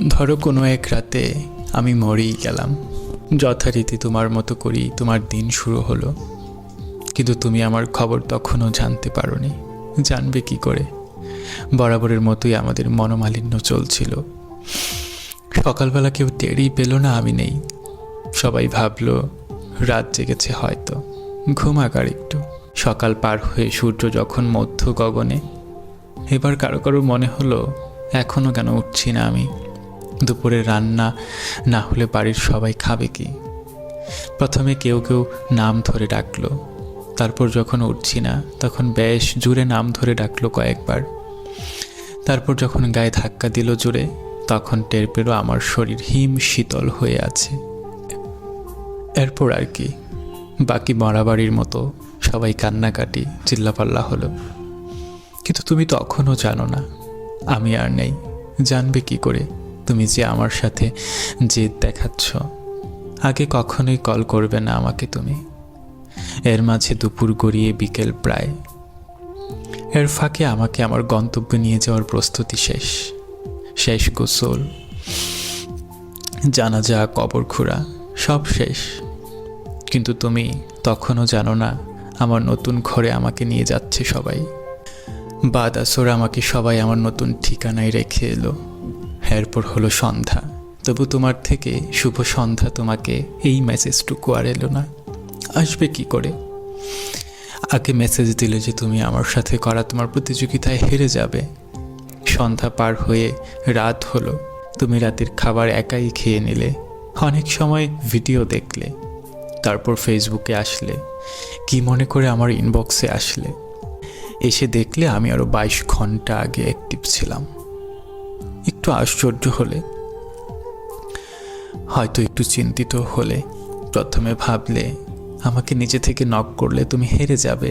ধরো কোনো এক রাতে আমি মরেই গেলাম, যথারীতি তোমার মতো করেই তোমার দিন শুরু হলো, কিন্তু তুমি আমার খবর তখনও জানতে পারোনি। জানবে কি করে? বরাবরের মতোই আমাদের মনোমালিন্য চলছিল। সকালবেলা কেউ টেরই পেল না আমি নেই। সবাই ভাবলো রাত জেগেছে হয়তো, ঘুমাক আর একটু। সকাল পার হয়ে সূর্য যখন মধ্য গগনে, এবার কারো কারো মনে হলো এখনও কেন উঠছি না আমি। দুপুরে রান্না না হলে বাড়ির সবাই খাবে কি? প্রথমে কেউ কেউ নাম ধরে ডাকলো, তারপর যখন উঠছি না তখন বেশ জোরে নাম ধরে ডাকলো কয়েকবার। তারপর যখন গায়ে ধাক্কা দিল জোরে, তখন টের পেল আমার শরীর হিম শীতল হয়ে আছে। এরপর আর কি, বাকি মরাবাড়ির মতো সবাই কান্নাকাটি চিল্লাপাল্লা হলো। কিন্তু তুমি তখনও জানো না আমি আর নেই। জানবে কি করে তুমি যে আমার সাথে জেদ দেখাচ্ছ? আগে কখনোই কল করবে না আমাকে তুমি। এর মাঝে দুপুর গড়িয়ে বিকেল প্রায়। এর ফাঁকে আমাকে আমার গন্তব্যে নিয়ে যাওয়ার প্রস্তুতি শেষ। শেষ গোসল, জানাজা, কবর খোঁড়া সব শেষ। কিন্তু তুমি তখনও জানো না আমার নতুন ঘরে আমাকে নিয়ে যাচ্ছে সবাই। বাদ আসর আমাকে সবাই আমার নতুন ঠিকানায় রেখে এলো। এরপর হলো সন্ধ্যা, তবু তোমার থেকে শুভ সন্ধ্যা তোমাকে এই মেসেজটুকু আর এলো না। আসবে কি করে? আগে মেসেজ দিলে যে তুমি আমার সাথে করা তোমার প্রতিযোগিতায় হেরে যাবে। সন্ধ্যা পার হয়ে রাত হলো, তুমি রাতের খাবার একাই খেয়ে নিলে। অনেক সময় ভিডিও দেখলে, তারপর ফেসবুকে আসলে, কি মনে করে আমার ইনবক্সে আসলে। এসে দেখলে আমি আরও 22 ঘন্টা আগে অ্যাক্টিভ ছিলাম। একটু আশ্চর্য হলে, হয়তো একটু চিন্তিত হলে। প্রথমে ভাবলে আমাকে নিজে থেকে নক করলে তুমি হেরে যাবে।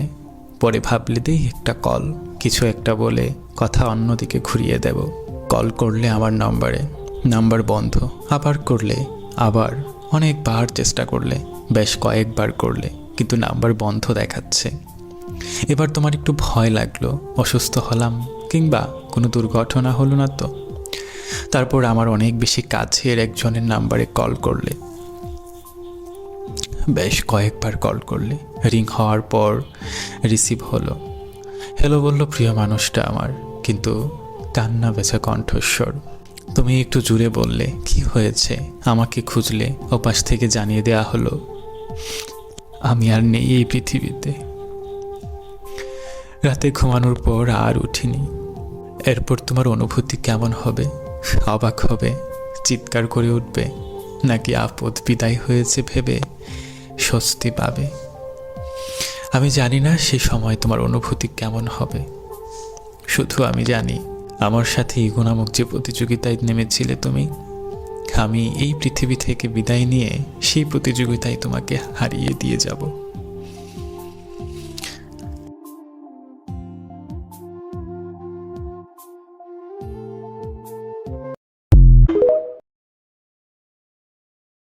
পরে ভাবলে দেই একটা কল, কিছু একটা বলে কথা অন্যদিকে ঘুরিয়ে দেব। কল করলে আমার নাম্বার বন্ধ, আবার করলে আবার, অনেকবার চেষ্টা করলে, বেশ কয়েকবার করলে, কিন্তু নাম্বার বন্ধ দেখাচ্ছে। এবার তোমার একটু ভয় লাগলো, অসুস্থ হলাম কিংবা কোনো দুর্ঘটনা হলো না তো। তারপর আমার অনেক বেশি কাছের একজনের নাম্বারে কল করলে, বেশ কয়েকবার কল করলে। রিং হওয়ার পর রিসিভ হলো। হ্যালো বলল প্রিয় মানুষটা আমার, কিন্তু কান্না বেচা কণ্ঠস্বর। তুমি একটু জুড়ে বললে কি হয়েছে, আমাকে খুঁজলে। ওপাশ থেকে জানিয়ে দেয়া হলো আমি আর নেই এই পৃথিবীতে। রাতে ঘুমানোর পর আর উঠিনি। এরপর তোমার অনুভূতি কেমন হবে? অবাক হবে, চিৎকার করে উঠবে, নাকি আপদ বিদায় হয়েছে ভেবে স্বস্তি পাবে? আমি জানি না সে সময় তোমার অনুভূতি কেমন হবে। শুধু আমি জানি আমার সাথে ইগো নামক যে প্রতিযোগিতায় নেমেছিলে তুমি, আমি এই পৃথিবী থেকে বিদায় নিয়ে সেই প্রতিযোগিতায় তোমাকে হারিয়ে দিয়ে যাব।